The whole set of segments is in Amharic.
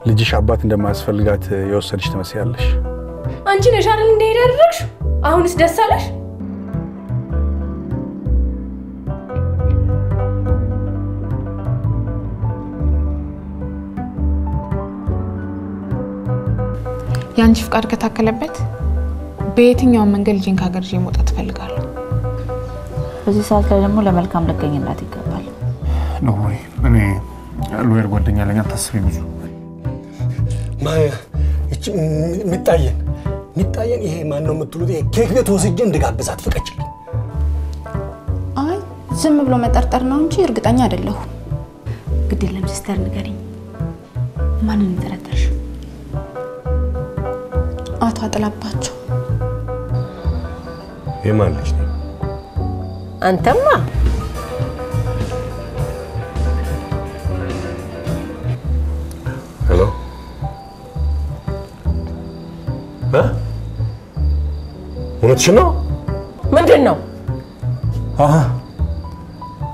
ልጅሽ አባት እንደማያስፈልጋት የወሰንሽ ትመስያለሽ አንቺ ነሽ አይደል እንደ ያደረግሽ አሁንስ ደስ አለሽ ያንቺ ፍቃድ ከታከለበት በየትኛው መንገድ ልጅን ካገርጂ መውጣት ፈልጋለሁ በዚህ ሰዓት ላይ ደግሞ ለመልካም ለገኝላት ይገባል ነው ወይ እኔ ጓደኛ ለኛ ታስቢ ብዙ ሚጣየን ይሄ ማን ነው የምትሉት ኬክ ቤት ወስጄ እንድጋብዛት ፍቀጭልኝ አይ ዝም ብሎ መጠርጠር ነው እንጂ እርግጠኛ አይደለሁ ግድ የለም ሲስተር ንገሪኝ ማንን ተረጠርሽ አቶ አጥላባቸው የማን ልጅ ነው አንተማ ሄሎ እውነትሽ ነው ምንድነው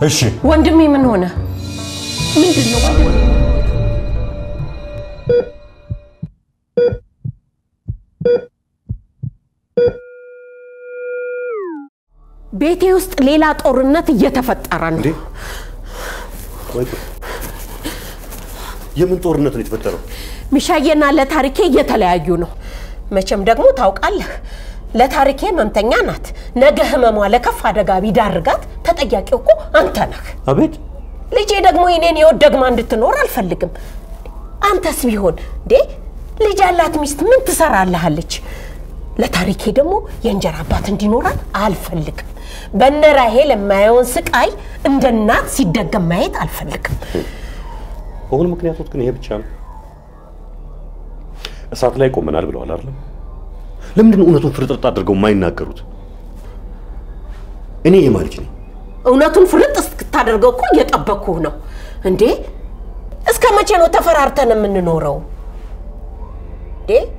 እሺ ወንድሜ ምን ሆነ ምንድነው ወንድሜ ቤቴ ውስጥ ሌላ ጦርነት እየተፈጠረ ነው ወይ የምን ጦርነት ነው የተፈጠረው ሚሻየና ለታሪኬ እየተለያዩ ነው መቼም ደግሞ ታውቃለህ ለታሪኬ መምተኛ ናት ነገ ህመሟ ለከፍ አደጋ ቢዳርጋት ተጠያቂው እኮ አንተ ነህ አቤት ልጄ ደግሞ የኔን ይወደግማ እንድትኖር አልፈልግም አንተስ ቢሆን ልጅ ያላት ሚስት ምን ትሰራለሃለች ለታሪኬ ደግሞ የእንጀራ አባት እንዲኖራት አልፈልግም በነራሄ ለማየውን ስቃይ እንደናት ሲደገም ማየት አልፈልግም ሁሉ ምክንያቱት ግን ይሄ ብቻ ነው እሳት ላይ ቆመናል ብለዋል አይደል ለምንድን እውነቱን ፍርጥርጥ አድርገው ማይናገሩት እኔ የማልጅ ነኝ እውነቱን ፍርጥ እስክታደርገው እኮ እየጠበቅኩህ ነው እስከ መቼ ነው ተፈራርተን የምንኖረው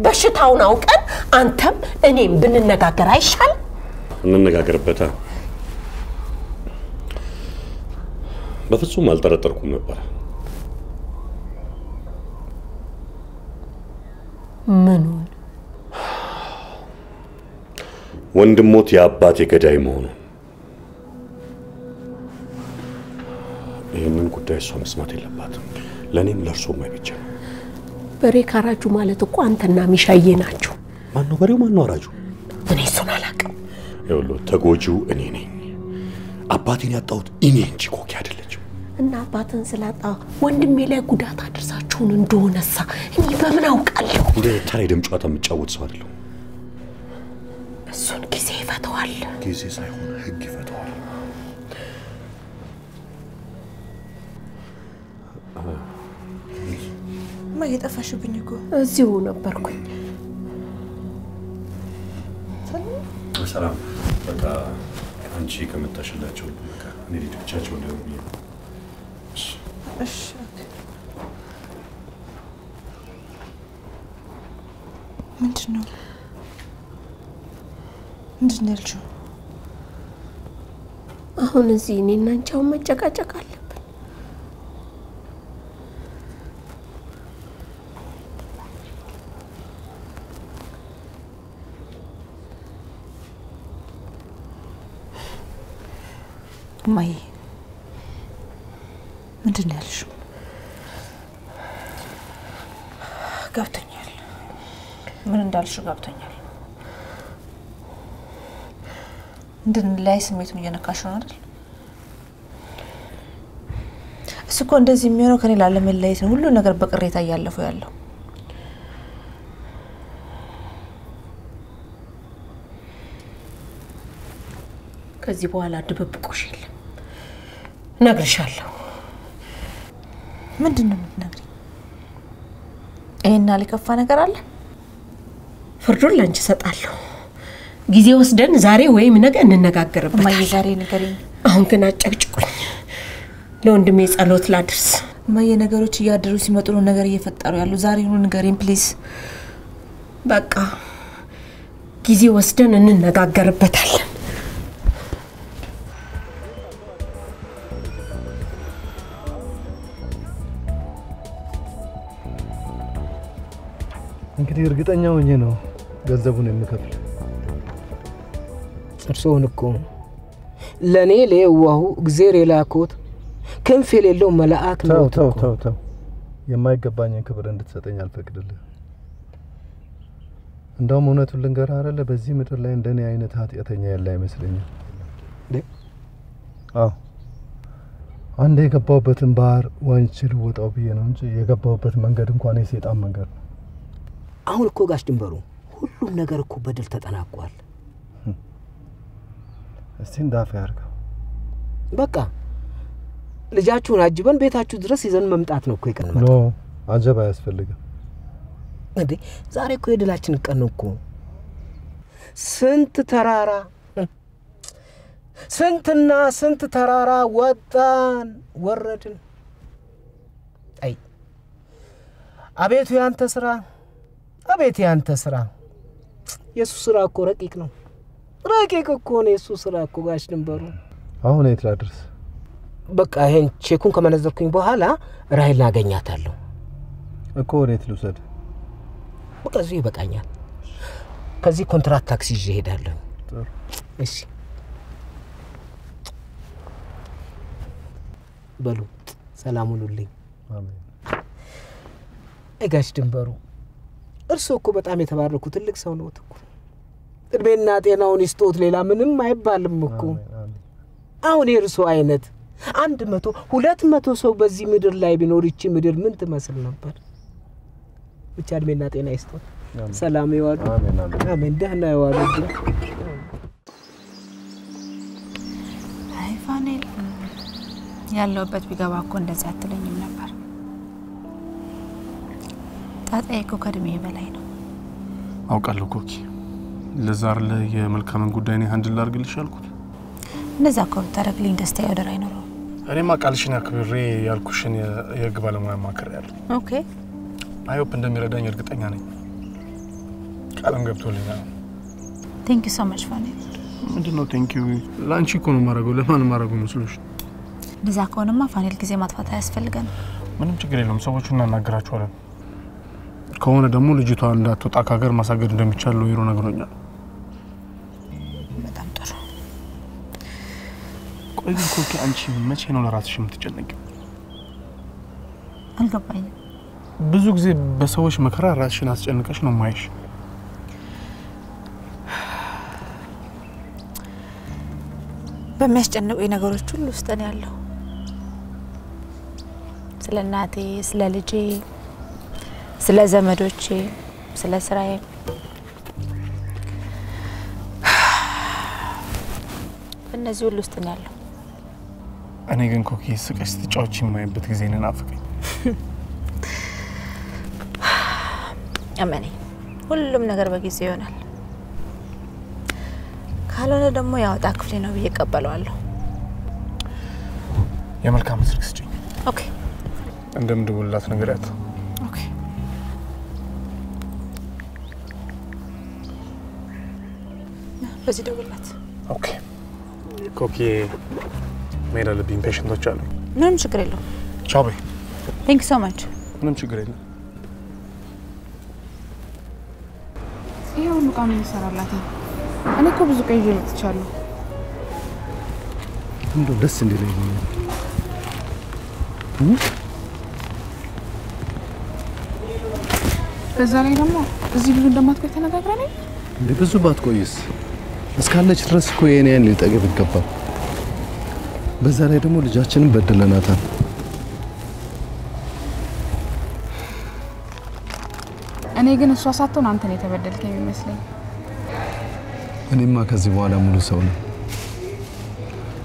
በሽታውን አውቀን አንተም እኔም ብንነጋገር አይሻል እንነጋገርበታ በፍጹም አልጠረጠርኩም ነበር ምኑን ወንድሞት ያባቴ ገዳይ መሆኑ ይሄንን ጉዳይ እሷ መስማት የለባትም ለኔም ለርሶም አይበጀ በሬ ካራጁ ማለት እኮ አንተና ሚሻዬ ናችሁ ማን ነው በሬው ማን ነው አራጁ እኔ እሱን አላውቅም ይኸውልህ ተጎጂው እኔ ነኝ አባቴን ያጣሁት እኔ እንጂ ኮኪ አይደለችም እና አባትን ስላጣ ወንድሜ ላይ ጉዳት አድርሳችሁን እንደሆነሳ እኔ በምን አውቃለሁ እንደ ታሪክ ደም ጨዋታ የምጫወት ሰው አይደለም እሱን ጊዜ ይፈታዋል ጊዜ ሳይሆን ህግ ይፈታዋል ማየጠፋሽብኝ እኮ እዚሁ ነበርኩኝ ሰላም በቃ አንቺ ከመጣሽላቸው በቃ እኔ ልጆቻቸው ነው እሺ ምንድነው ያልሽው አሁን እዚህ እኔና አንቺው መጨቃጨቅ አለብን ማይ ምንድነው ያልሽው ገብቶኛል ምን እንዳልሽው ገብቶኛል እንድንላይ ስሜቱን እየነካሽ ነው አይደል እሱኮ እንደዚህ የሚሆነው ከኔ ላለመለየት ነው ሁሉ ነገር በቅሬታ ያያለፈው ያለው ከዚህ በኋላ ድብብቆሽ የለም ነግርሻለሁ ምንድነው የምትነግሪኝ ይሄና ሊከፋ ነገር አለ ፍርዱን ላንቺ ሰጣለሁ ጊዜ ወስደን ዛሬ ወይም ነገ እንነጋገርበት ማይ ዛሬ ንገሪኝ አሁን ግን አጨቅጭቁኝ ለወንድሜ ጸሎት ላድርስ ማይ ነገሮች ያደሩ ሲመጡ ነው ነገር እየፈጠሩ ያሉ ዛሬ ሁሉ ንገሪኝ ፕሊዝ በቃ ጊዜ ወስደን እንነጋገርበታለን። እንግዲህ እርግጠኛ ሆኜ ነው ገንዘቡን የምከፍል። እርሶን እኮ ለኔ ለየዋሁ እግዚአብሔር የላኮት ክንፍ የሌለው መልአክ ነው። ተው የማይገባኝን ክብር እንድትሰጠኝ አልፈቅድልህ። እንደውም እውነቱን ልንገርህ አይደለ በዚህ ምድር ላይ እንደኔ አይነት ኃጢአተኛ ያለ አይመስለኝም። አንዴ የገባሁበትን ባህር ዋኝቼ ልወጣው ብዬ ነው እንጂ የገባሁበት መንገድ እንኳን የሰይጣን መንገድ ነው። አሁን እኮ ጋሽ ድንበሩ ሁሉም ነገር እኮ በድል ተጠናቋል። እስቲ እንዳፍ ያርገው። በቃ ልጃችሁን አጅበን ቤታችሁ ድረስ ይዘን መምጣት ነው እኮ ይቀርማል። ኖ አጀብ አያስፈልግም። እንዴ ዛሬ እኮ የድላችን ቀን ነው እኮ። ስንት ተራራ ስንትና ስንት ተራራ ወጣን ወረድን። አይ አቤቱ ያንተ ስራ፣ አቤቱ ያንተ ስራ። ኢየሱስ ስራ እኮ ረቂቅ ነው። ረቂቅ እኮ ነው ኢየሱስ ስራ እኮ ጋሽ ድንበሩ። አሁን የት ላድርስ? በቃ ይሄን ቼኩን ከመነዘርኩኝ በኋላ ራይል አገኛታለሁ እኮ። ወዴት ልውሰድ? በቃ እዚህ ይበቃኛል። ከዚህ ኮንትራክት ታክሲ ይዤ እሄዳለሁ። እሺ በሉ ሰላም ሁኑልኝ። አሜን። ጋሽ ድንበሩ እርሶ እኮ በጣም የተባረኩ ትልቅ ሰው ነው እኮ። እድሜና ጤናውን ይስጦት፣ ሌላ ምንም አይባልም እኮ። አሁን የእርሶ አይነት 100 200 ሰው በዚህ ምድር ላይ ቢኖር ይቺ ምድር ምን ትመስል ነበር? ብቻ እድሜና ጤና ይስጦት። ሰላም ይዋሉ። አሜን። ደህና ይዋሉ። አይ ፋኔል ያለውበት ቢገባ እኮ እንደዛ አትለኝም ነበር። ጣጣዬ እኮ ከእድሜ በላይ ነው። አውቃለሁ ኮኪ። ለዛር ላይ የመልካምን ጉዳይ ነው ሃንድል አድርግልሽ አልኩት። እንደዛ እኮ ብታደርግልኝ ደስታዬ ወደር አይኖረው። እኔማ ቃልሽን አክብሬ ያልኩሽን የህግ ባለሙያ ማከራያለሁ። ኦኬ አይሆፕ እንደሚረዳኝ እርግጠኛ ነኝ። ቃልም ገብቶልኛል። ቴንክ ዩ ሶ ማች ፋኔል። ምንድነው ቴንክ ዩ? ላንቺ እኮ ነው ማረገው፣ ለማን ማረገው መስሎሽ? እንደዛ ከሆነማ ፋኔል ጊዜ ማጥፋት አያስፈልገንም። ምንም ችግር የለውም። ሰዎቹን እናናግራቸዋለን። ከሆነ ደግሞ ልጅቷ እንዳትወጣ ከሀገር ማሳገድ እንደሚቻል ሎይሮ ነግሮኛል። በጣም ጥሩ። ቆይ ግን ኮኪ አንቺ መቼ ነው ለራስሽ የምትጨነቂው? አልገባኝም። ብዙ ጊዜ በሰዎች መከራ ራስሽን አስጨንቀሽ ነው ማይሽ። በሚያስጨንቁኝ ነገሮች ሁሉ ውስጥ ነው ያለው። ስለ እናቴ፣ ስለ ልጄ፣ ስለ ዘመዶቼ፣ ስለ ስራዬ እነዚህ ሁሉ ውስጥ ነው ያለው። እኔ ግን ኮኪ ስቀሽ ስትጫወቺ የማይበት ጊዜ ነው ናፍቀኝ። አመኔ ሁሉም ነገር በጊዜ ይሆናል። ካልሆነ ደግሞ ያወጣ ክፍሌ ነው ብዬ እቀበለዋለሁ። የመልካም ስልክ ስጪኝ። ኦኬ እንደምደውልላት ነገርያት። ኦኬ በዚህ ደውልላት። ኦኬ ኮኪ መሄድ አለብኝ፣ ፔሽንቶች አሉ። ምንም ችግር የለውም። ቻው በይ። ቴንክ ዩ ሶ ማች። ምንም ችግር የለም። ይሄ ሁሉ ቃም ይሰራላት ነው። እኔ እኮ ብዙ ቀይ ልትቻለሁ። እንደው ደስ እንዲለኝ ነው። በዛ ላይ ደግሞ እዚህ ብዙ እንደማትቆይ ተነጋግረን እንዴ ብዙ ባትቆይስ? እስካለች ድረስ እኮ የኔን ሊጠግብ ይገባል። በዛ ላይ ደግሞ ልጃችንን በደለናታል። እኔ ግን እሷ ሳትሆን አንተ ነው የተበደልከኝ የሚመስለኝ። እኔማ ከዚህ በኋላ ሙሉ ሰው ነኝ።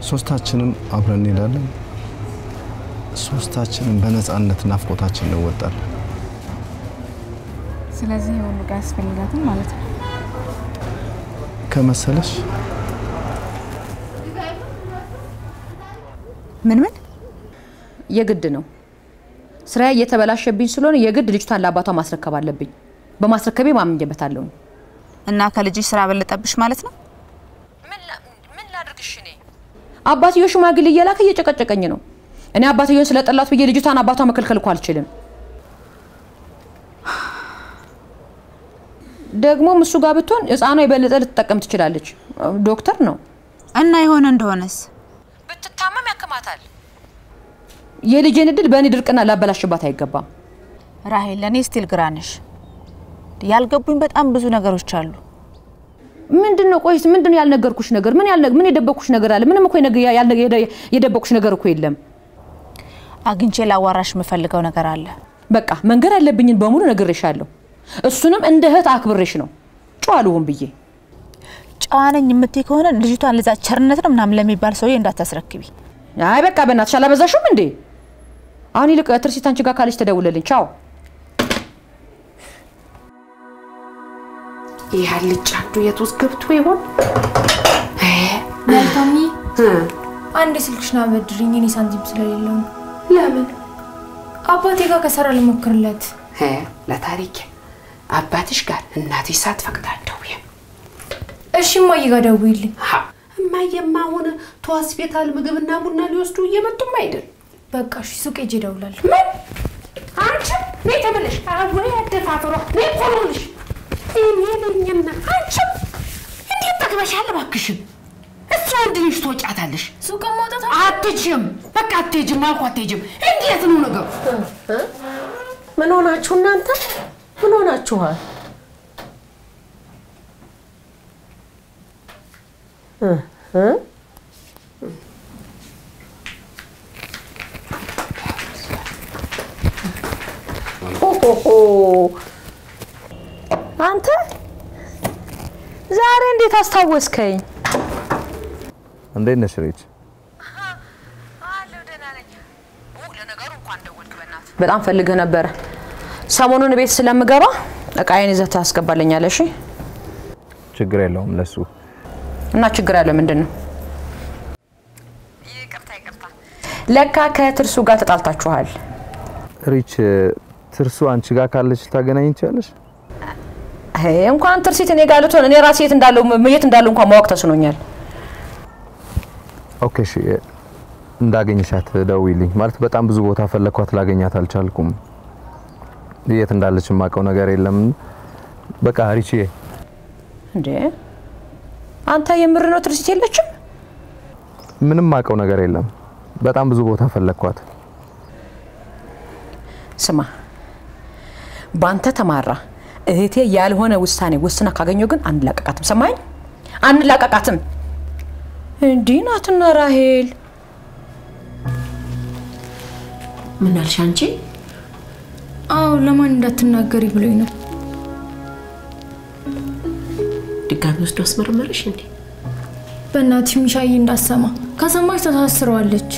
ሶስታችንም አብረን እንሄዳለን። ሶስታችንም በነፃነት ናፍቆታችን እንወጣለን። ስለዚህ ሁሉ ጋር ያስፈልጋትም ማለት ነው ከመሰለሽ። ምን የግድ ነው። ስራዬ እየተበላሸብኝ ስለሆነ የግድ ልጅቷን ለአባቷ ማስረከብ አለብኝ። በማስረከቤ ማምኜበታለሁ። እና ከልጅሽ ስራ በለጠብሽ ማለት ነው? ምን ላድርግሽ እኔ? አባትዮ ሽማግሌ እየላከ እየጨቀጨቀኝ ነው። እኔ አባትዮን ስለጠላት ብዬ ልጅቷን አባቷ መከልከል እኮ አልችልም። ደግሞ እሱ ጋር ብትሆን ህፃኗ የበለጠ ልትጠቀም ትችላለች። ዶክተር ነው እና የሆነ እንደሆነስ ብትታመም ያከማታል። የልጄን እድል በእኔ ድርቅና ላበላሽባት አይገባም። ራሄል ለኔ ስቲል ግራነሽ። ያልገቡኝ በጣም ብዙ ነገሮች አሉ። ምንድነው? ቆይስ ምንድነው ያልነገርኩሽ ነገር? ምን የደበቅኩሽ ነገር አለ? ምንም እኮ የደበቅኩሽ ነገር እኮ የለም። አግኝቼ ላዋራሽ የምፈልገው ነገር አለ። በቃ መንገር ያለብኝን በሙሉ ነግሬሻለሁ። እሱንም እንደ እህት አክብሬሽ ነው ጫዋሉን ብዬ። ጫዋነኝ የምትይ ከሆነ ልጅቷን ለዛ ቸርነት ነው ምናምን ለሚባል ሰውዬ እንዳታስረክቢ። አይ በቃ በእናትሽ አላበዛሽም እንዴ? አሁን ይልቅ ትርሲት አንቺ ጋር ካለች ተደውለልኝ። ቻው። ያልጭ አንዱ የት ውስጥ ገብቶ ይሆን? መልካሚ አንዴ ስልክሽና በድሪኝ እኔ ሳንቲም ስለሌለው። ለምን? አባቴ ጋር ከሰራ ልሞክርለት። ለታሪክ አባትሽ ጋር እናትሽ ሳትፈቅዳቸው እሺ እማዬ ጋር ደውይልኝ። እማዬማ አሁን ሆስፒታል ምግብና ቡና ሊወስዱ እየመጡም አይደል? በቃ እሺ ሱቅ ሄጄ እደውላለሁ። ምን? አንቺ ነይ ተመለሽ። ወይ አደፋፈሯ ነይ ቆሎልሽ። እኔ ነኝና አንቺ እንዴት ተግባሻል? እባክሽን እሷ እንድንሽ ትወጫታለሽ። ሱቅ ማውጣት አትችም። በቃ አትሄጂም አልኩ አትሄጂም። እንዴት ነው ነገሩ? ምን ሆናችሁ እናንተ? ምን ሆናችኋል? አንተ ዛሬ እንዴት አስታወስከኝ? እንዴት ነሽ ሪች? በጣም ፈልገህ ነበር። ሰሞኑን ቤት ስለምገባ እቃዬን ይዘህ ታስገባልኛለህ? እሺ ችግር የለውም ለሱ። እና ችግር ያለው ምንድነው? ይቅርታ ለካ ከትርሱ ጋር ተጣልታችኋል። ሪች ትርሱ አንቺ ጋር ካለች ታገናኝቻለሽ? እንኳን ትርሲት እኔ ጋር ልትሆን እኔ ራሴ የት እንዳለው እንኳን ማወቅ ተስኖኛል። ኦኬ እሺ እንዳገኝሻት ደውይልኝ። ማለት በጣም ብዙ ቦታ ፈለኳት ላገኛት አልቻልኩም። የት እንዳለች ማቀው ነገር የለም። በቃ ሪቺ እንዴ አንተ የምር ነው ትርሲት የለችም? ምንም ማቀው ነገር የለም። በጣም ብዙ ቦታ ፈለኳት። ስማ ባንተ ተማራ እህቴ ያልሆነ ውሳኔ ወስና ካገኘው ግን አንላቀቃትም። ሰማኝ? አንላቀቃትም። እንዴ ናትና ራሄል ምን አልሽ አንቺ? አው ለማን እንዳትናገሪ ብሎኝ ነው። ድጋሚ ወስዶ አስመረመረሽ እንዴ? በእናትሽ ሚሻይ እንዳሰማ ከሰማሽ ተሳስረዋለች።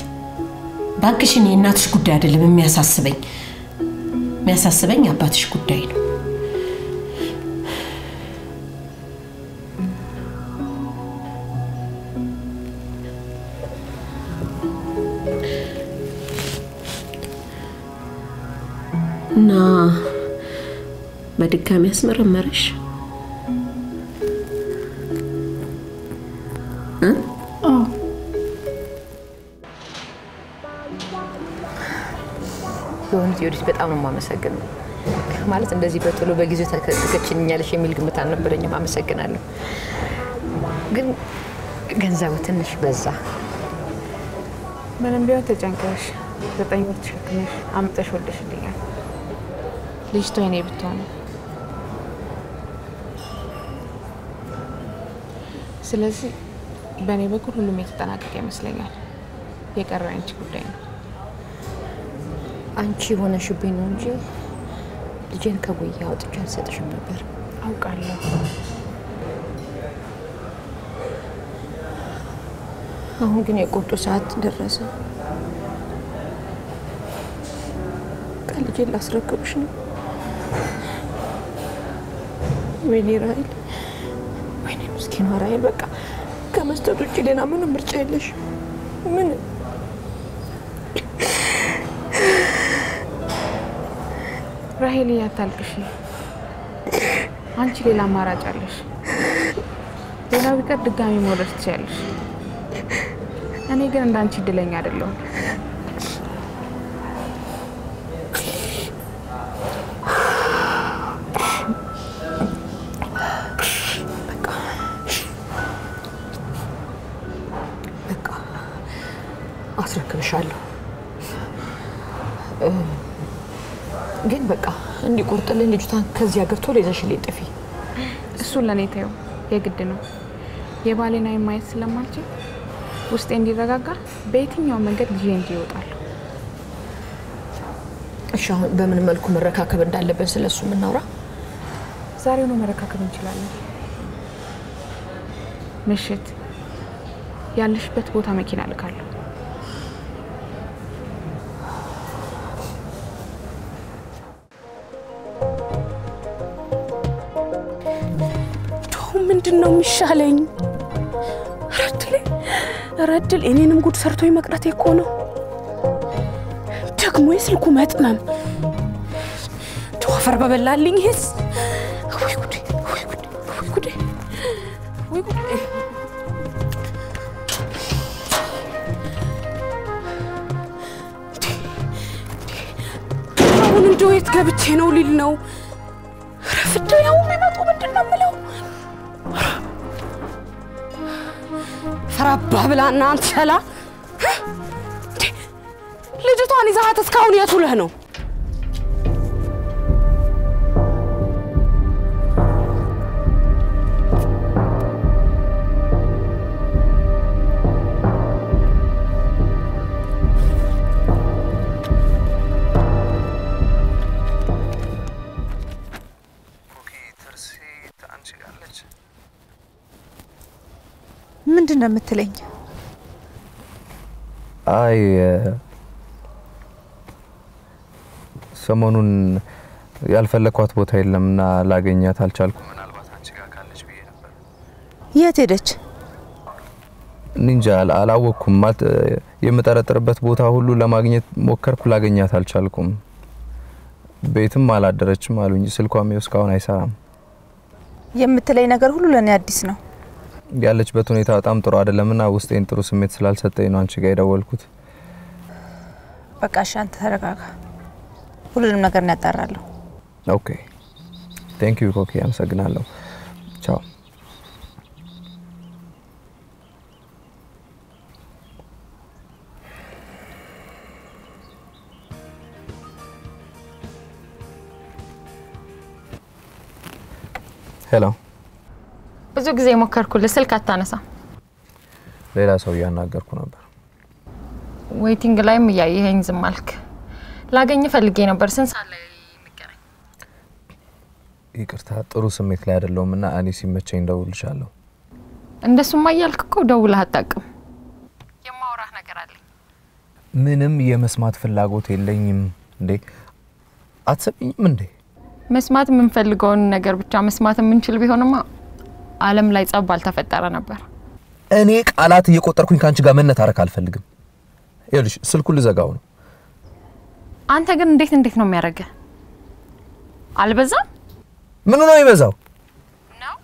ባክሽ እኔ እናትሽ ጉዳይ አይደለም የሚያሳስበኝ አባትሽ ጉዳይ ነው። እና በድጋሚ አስመረመረሽ? ዮዲት በጣም ነው የማመሰግነው። ማለት እንደዚህ በቶሎ በጊዜው ተከችኛለሽ የሚል ግምት አልነበረኝም። አመሰግናለሁ። ግን ገንዘቡ ትንሽ በዛ። ምንም ቢሆን ተጨንቀሽ 9 ወር ተሸክመሽ አምጠሽ ወልደሽልኛል። ልጅቷ የኔ ብትሆን ስለዚህ በእኔ በኩል ሁሉም የተጠናቀቀ ይመስለኛል። የቀረው አንቺ ጉዳይ ነው። አንቺ ሆነሽብኝ ነው እንጂ ልጄን ከጉያ አውጥቼ አልሰጥሽም ነበር። አውቃለሁ። አሁን ግን የቁርጡ ሰዓት ደረሰ። ልጄን ላስረክብሽ ነው። ወይኔ ራሄል፣ ወይኔ ምስኪኗ ራሄል። በቃ ከመስጠት ውጭ ሌላ ምንም ምርጫ የለሽ። ምን ራሄል ያታልቅሽ። አንቺ ሌላ አማራጭ አለሽ። ሌላው ቢቀር ድጋሚ መውለድ ትችያለሽ። እኔ ግን እንዳንቺ እድለኛ አይደለሁም። አስረክብሻለሁ ግን በቃ እንዲቆርጥልኝ ልጅቷን ከዚህ ሀገር ቶሎ ይዘሽልኝ ጥፊ። እሱን ለኔ ተይው፣ የግድ ነው። የባሌን አይን ማየት ስለማልችል ውስጤ እንዲረጋጋ በየትኛው መንገድ ልጄ እንዲወጣል። እሺ አሁን በምን መልኩ መረካከብ እንዳለብን ስለሱ ምናውራ? ዛሬው ነው መረካከብ እንችላለን። ምሽት ያለሽበት ቦታ መኪና ልካለሁ። ምንድነው የሚሻለኝ? ረድል እኔንም ጉድ ሰርቶ ይመቅረት እኮ ነው። ደግሞ የስልኩ መጥመም ተዋፈር በበላልኝ ሄስ ወይ ጉድ ወይ ጉድ ወይ ጉድ ወይ ጉድ። አሁን እንደው የት ገብቼ ነው ሊል ነው? ረፍዶ ያው የሚመጡ ምንድነው የምለው? ፈራባ ብላና አንተላ ልጅቷን ይዛት እስካሁን የት ውለህ ነው? ምንድነው የምትለኝ? አይ ሰሞኑን ያልፈለኳት ቦታ የለምና ላገኛት አልቻልኩም። ምናልባት አንቺ ጋር ካለች ብዬ ነበር። የት ሄደች? እንጃ አላወኩም። ማለት የምጠረጥርበት ቦታ ሁሉ ለማግኘት ሞከርኩ፣ ላገኛት አልቻልኩም። ቤትም አላደረችም አሉኝ። ስልኳም እስካሁን አይሰራም። የምትለኝ ነገር ሁሉ ለኔ አዲስ ነው። ያለችበት ሁኔታ በጣም ጥሩ አይደለምና ውስጤን ጥሩ ስሜት ስላልሰጠኝ ነው አንቺ ጋር የደወልኩት። በቃ እሺ አንተ ተረጋጋ። ሁሉንም ነገር እናጣራለሁ። ኦኬ ቴንክ ዩ ኮኪ፣ አመሰግናለሁ። ቻው። ሄሎ። ብዙ ጊዜ ሞከርኩልህ፣ ስልክ አታነሳ። ሌላ ሰው እያናገርኩ ነበር። ዌቲንግ ላይም እያየኸኝ ዝም አልክ። ላገኝ ፈልጌ ነበር። ስንት ሰዓት ላይ እንገናኝ? ይቅርታ ጥሩ ስሜት ላይ አይደለሁምና እኔ ሲመቸኝ ደውልልሻለሁ። እንደሱማ እያልክ እኮ ደውለህ አታውቅም። የማወራህ ነገር አለኝ። ምንም የመስማት ፍላጎት የለኝም። እንዴ አትሰሚኝም እንዴ? መስማት የምንፈልገውን ነገር ብቻ መስማት የምንችል ቢሆንማ ዓለም ላይ ጸብ አልተፈጠረ ነበር። እኔ ቃላት እየቆጠርኩኝ ካንቺ ጋር መነታረክ አልፈልግም። ይኸውልሽ ስልኩን ልዘጋው ነው። አንተ ግን እንዴት ነው የሚያደርገው? አልበዛም? ምኑ ነው ይበዛው? ነው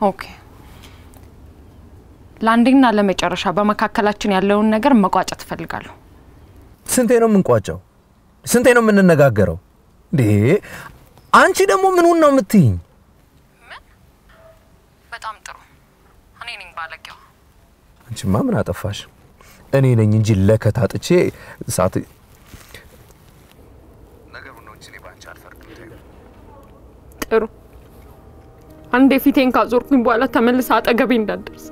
ኦኬ። ላንዲንግና ለመጨረሻ በመካከላችን ያለውን ነገር መቋጨት ፈልጋለሁ። ስንቴ ነው የምንቋጨው? ስንቴ ነው የምንነጋገረው? እንዴ አንቺ ደግሞ ምኑን ነው የምትይኝ? በጣም ጥሩ። እኔ ነኝ ባለጌው። አንቺማ ምን አጠፋሽ? እኔ ነኝ እንጂ ለከታጥቼ ሳት ነገሩ ነው እንጂ ባንቺ አልፈርድም። ጥሩ። አንዴ ፊቴን ካዞርኩኝ በኋላ ተመልሰ አጠገቤ እንዳትደርስ።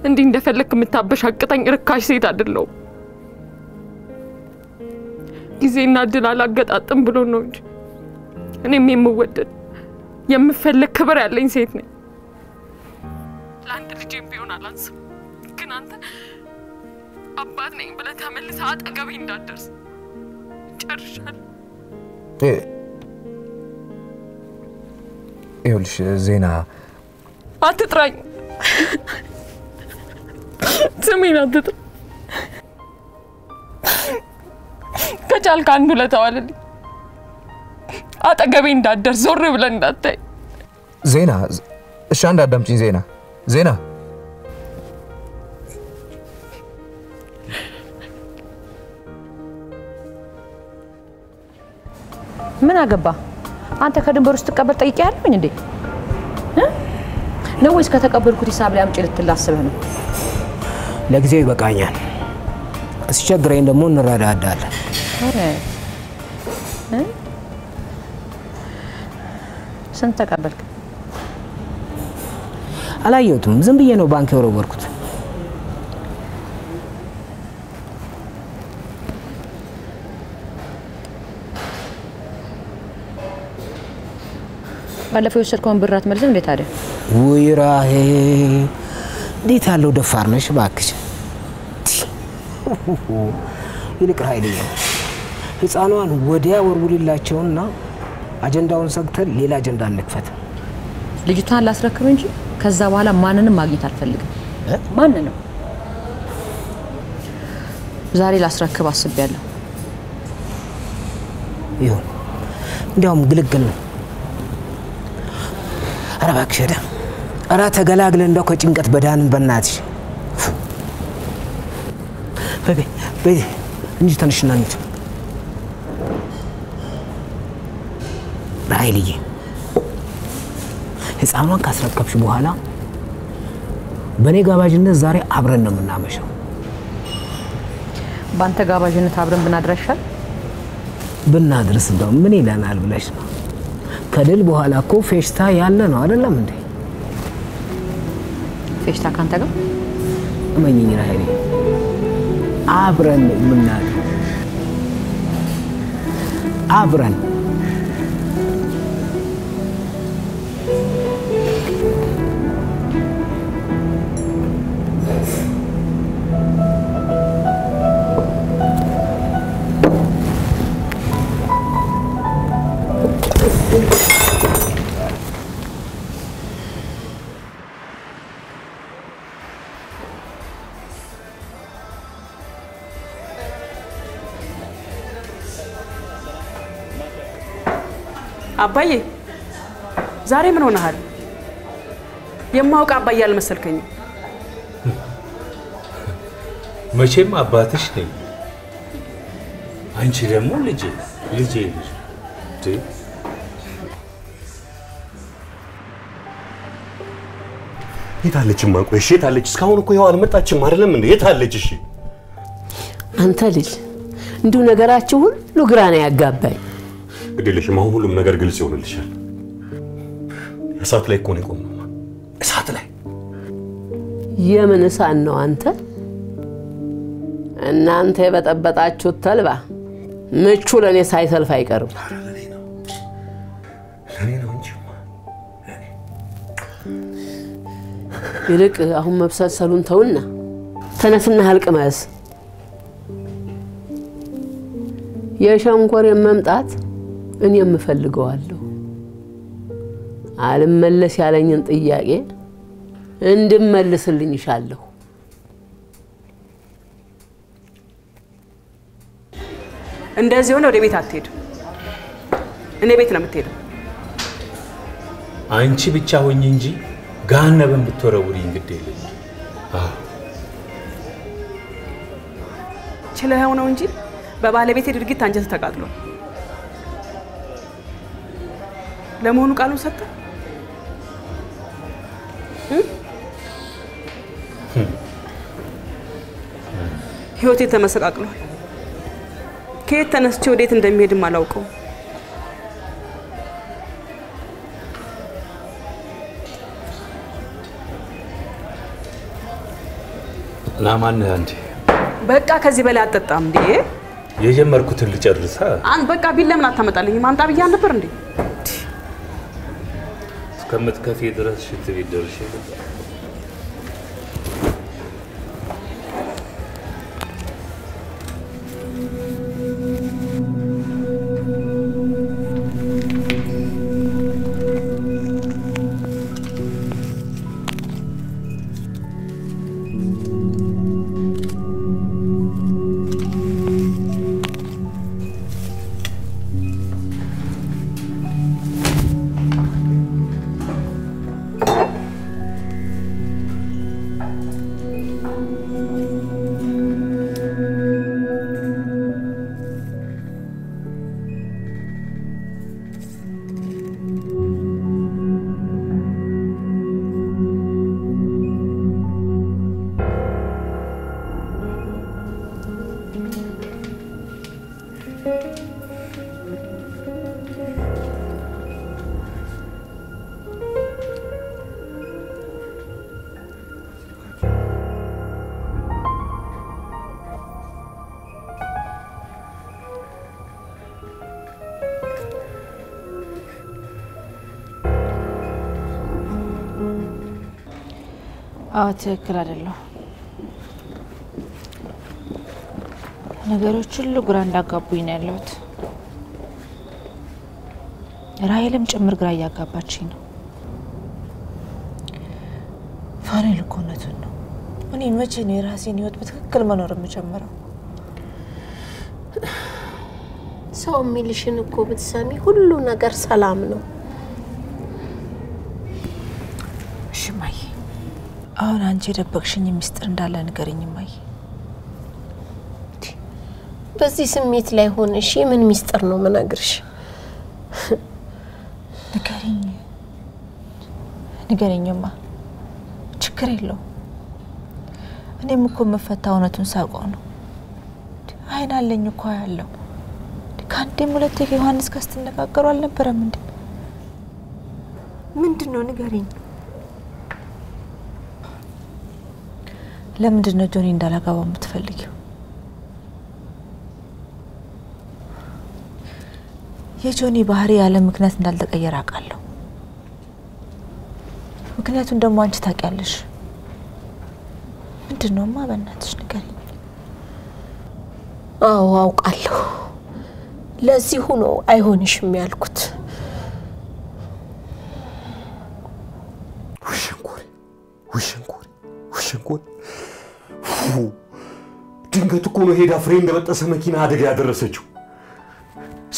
እንዲህ እንደፈለክ የምታበሻቅጠኝ ርካሽ ሴት አይደለሁም። ጊዜና እድል አላገጣጥም ብሎ ነው እንጂ እኔም የምወደድ የምፈልግ ክብር ያለኝ ሴት ነኝ። ለአንድ ልጄም ቢሆን አላንስም። ግን አንተ አባት ነኝ ብለህ ተመልሰህ አጠገቤ እንዳትደርስ። ጨርሻለሁ። ይኸውልሽ ዜና አትጥራኝ። ስሜን አትጥራ። ከቻልክ አንዱ ለተዋልልኝ አጠገቤ እንዳትደርስ ዞር ብለህ እንዳታይ። ዜና እሺ አንድ አዳምጪኝ ዜና ምን አገባ አንተ ከድንበር ውስጥ ተቀበል ጠይቄያለሁኝ እንዴ ነው ወይስ ከተቀበልኩት ሂሳብ ላይ አምጪ ልትላስበህ ነው? ለጊዜው ይበቃኛል። እስቸግረኝ ደግሞ እንረዳዳለን። ስንት ተቀበልክ? አላየሁትም። ዝም ብዬ ነው ባንክ የወረወርኩት። ባለፈው የወሰድከውን ብር አትመልስም እንዴ ታዲያ? ውይ ራሄ እንዴት ያለው ደፋር ነሽ እባክሽ። ይልቅ ኃይልዬ ህፃኗን ወዲያ ወርውሪላቸውና አጀንዳውን ሰግተን ሌላ አጀንዳ እንክፈት። ልጅቷን ላስረክብ እንጂ ከዛ በኋላ ማንንም ማግኘት አልፈልግም። ማንንም ዛሬ ላስረክብ አስቤያለሁ። ይሁን እንዲያውም ግልግል ነው። ኧረ እባክሽ ሄደ ኧረ ተገላግለን እንደው ከጭንቀት በዳንን በእናትሽ። በይ እንጂ ተነሽና እንሂድ። ራይልዬ ህፃኗን ካስረከብሽ በኋላ በኔ ጋባዥነት ዛሬ አብረን ነው የምናመሸው። ባንተ ጋባዥነት አብረን ብናድረሻል? ብናድርስ እንደው ምን ይለናል ብለሽ ነው? ከድል በኋላ እኮ ፌሽታ ያለ ነው አይደለም እንዴ? ፌሽታ ካንተ ጋር እመኚኝ ራሄል፣ አብረን ምናድር አብረን አባዬ ዛሬ ምን ሆነሃል? የማውቅ አባዬ አልመሰልከኝም። መቼም አባትሽ ነኝ። አንቺ ደግሞ ልጄ ነሽ። የታለች ማቆይ? እሺ የታለች? እስካሁን እኮ ይኸው አልመጣችም አይደለም እንዴ? የታለች? እሺ አንተ ልጅ እንዲሁ ነገራችሁ ሁሉ ግራ ነው ያጋባኝ። ግዴለሽም፣ አሁን ሁሉም ነገር ግልጽ ይሆንልሻል። እሳት ላይ እኮ ነው የቆምነው። እሳት ላይ የምን እሳት ነው አንተ? እናንተ የበጠበጣችሁት ተልባ ምቹ ለኔ ሳይሰልፍ አይቀርም። ለኔ ነው እንጂ ይልቅ አሁን መብሰልሰሉን ተውና ተነስና አልቅመስ። የሸንኮሬን መምጣት እኔም እፈልገዋለሁ። አልመለስ ያለኝን ጥያቄ እንድመልስልኝ ይሻለሁ። እንደዚህ ሆነ ወደ ቤት አትሄድ። እኔ ቤት ነው የምትሄደው። አንቺ ብቻ ሆኝ እንጂ ገሃነብን ብትወረውሪኝ ግድ የለኝ። ችለኸው ነው እንጂ በባለቤቴ ድርጊት አንጀት ተቃጥሏል። ለመሆኑ ቃሉን ሰጠ? ህይወቴ ተመሰቃቅሏል። ከየት ተነስቼ ወዴት እንደሚሄድም አላውቀው። ናማን አንዴ በቃ ከዚህ በላይ አጠጣም እንዴ? የጀመርኩትን ልጨርሳ። በቃ ቢል ለምን አታመጣልኝ? ማምጣ ብያ ነበር እንዴ? እስከምትከፊ ድረስ ሽት ቤት ደርሼ ትክክል አይደለም። ነገሮች ሁሉ ግራ እንዳጋቡኝ ነው ያለሁት። ራሔልም ጭምር ግራ እያጋባችኝ ነው። ፋኔል እኮ እውነቱን ነው። እኔ መቼ ነው የራሴን ህይወት በትክክል መኖር የምጀምረው? ሰው የሚልሽን እኮ ብትሰሚ ሁሉ ነገር ሰላም ነው። እሺ ማይ፣ አሁን አንቺ የደበቅሽኝ ሚስጥር እንዳለ ንገሪኝ ማይ። በዚህ ስሜት ላይ ሆነሽ ምን ሚስጥር ነው መናገርሽ? ንገሪኝማ። ችግር የለው። እኔም እኮ መፈታው እውነቱን ሳውቀው ነው። አይን አለኝ እኮ ያለው ከአንዴም ሁለቴ ከዮሐንስ ጋር ስትነጋገሩ አልነበረም እንዴ? ምንድነው ንገሪኝ። ለምንድነው ጆኒ እንዳላጋባው የምትፈልጊው? የጆኒ ባህሪ ያለ ምክንያት እንዳልተቀየረ አውቃለሁ። ምክንያቱም ደግሞ አንቺ ታውቂያለሽ። ምንድነውማ በእናትሽ ንገሪኝ። አዎ አውቃለሁ። ለዚህ ሆኖ አይሆንሽም ያልኩት። ውሽንኩር ድንገት እኮ ነው ሄዳ ፍሬ እንደበጠሰ መኪና አደጋ ያደረሰችው።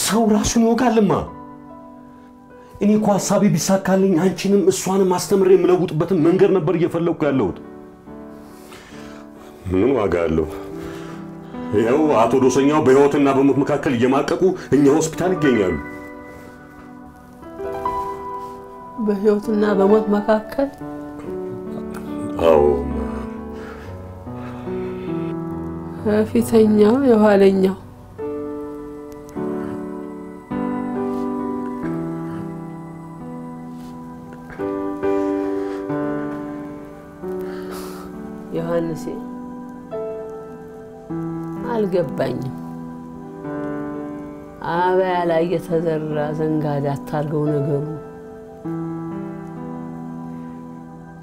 ሰው ራሱን ይወጋልማ። እኔ እኮ ሐሳቤ ቢሳካልኝ አንቺንም እሷንም አስተምሬ የምለውጥበትን መንገድ ነበር እየፈለኩ ያለሁት። ምን ዋጋ አለው? ይኸው አቶ ዶሰኛው በህይወትና በሞት መካከል እየማቀቁ እኛ ሆስፒታል ይገኛሉ። በህይወትና በሞት መካከል? አዎ። ፊተኛው የኋለኛው ዮሐንስ አልገባኝም። አበያ ላይ የተዘራ ዘንጋዳ አታርገው ነገሩ።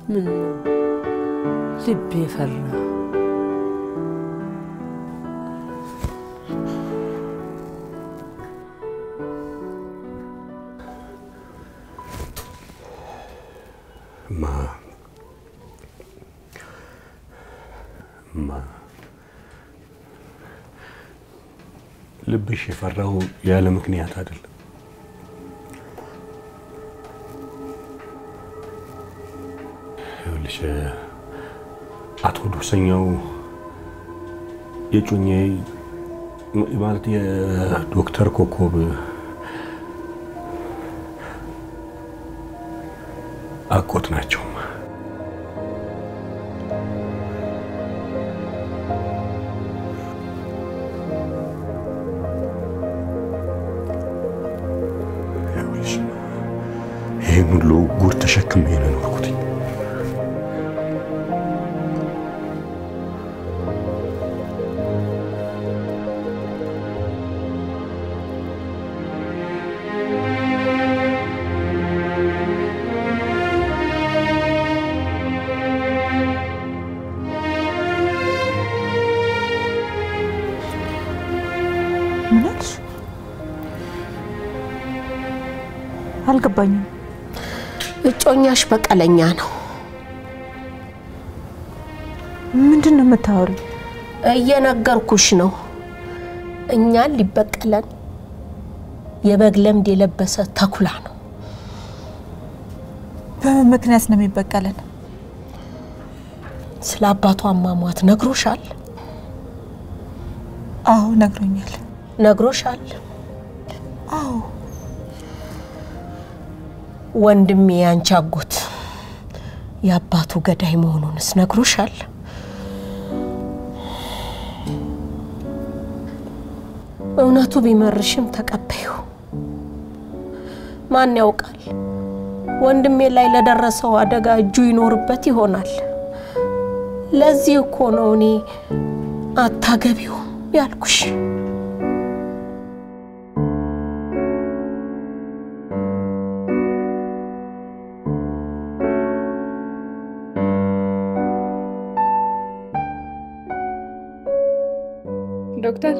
ምን ልቤ ፈራ። ልብሽ የፈራው ያለ ምክንያት አይደለም። ይኸውልሽ አቶ ዶሰኛው የጩኜ ማለት የዶክተር ኮኮብ አጎት ናቸው። ይሄን ሁሉ ጉድ ተሸክሜ ነው የኖርኩት። ምንሽ አልገባኝም። እጮኛሽ በቀለኛ ነው። ምንድነው የምታወሪው? እየነገርኩሽ ነው። እኛን ሊበቀለን የበግ ለምድ የለበሰ ተኩላ ነው። በምን ምክንያት ነው የሚበቀለን? ስለ አባቷ አሟሟት ነግሮሻል? አዎ ነግሮኛል። ነግሮሻል? አዎ። ወንድሜ ያንቺ አጎት የአባቱ ገዳይ መሆኑንስ ነግሮሻል? እውነቱ ቢመርሽም ተቀበዩ። ማን ያውቃል? ወንድሜ ላይ ለደረሰው አደጋ እጁ ይኖርበት ይሆናል። ለዚህ እኮ ነው እኔ አታገቢው ያልኩሽ። ዶክተር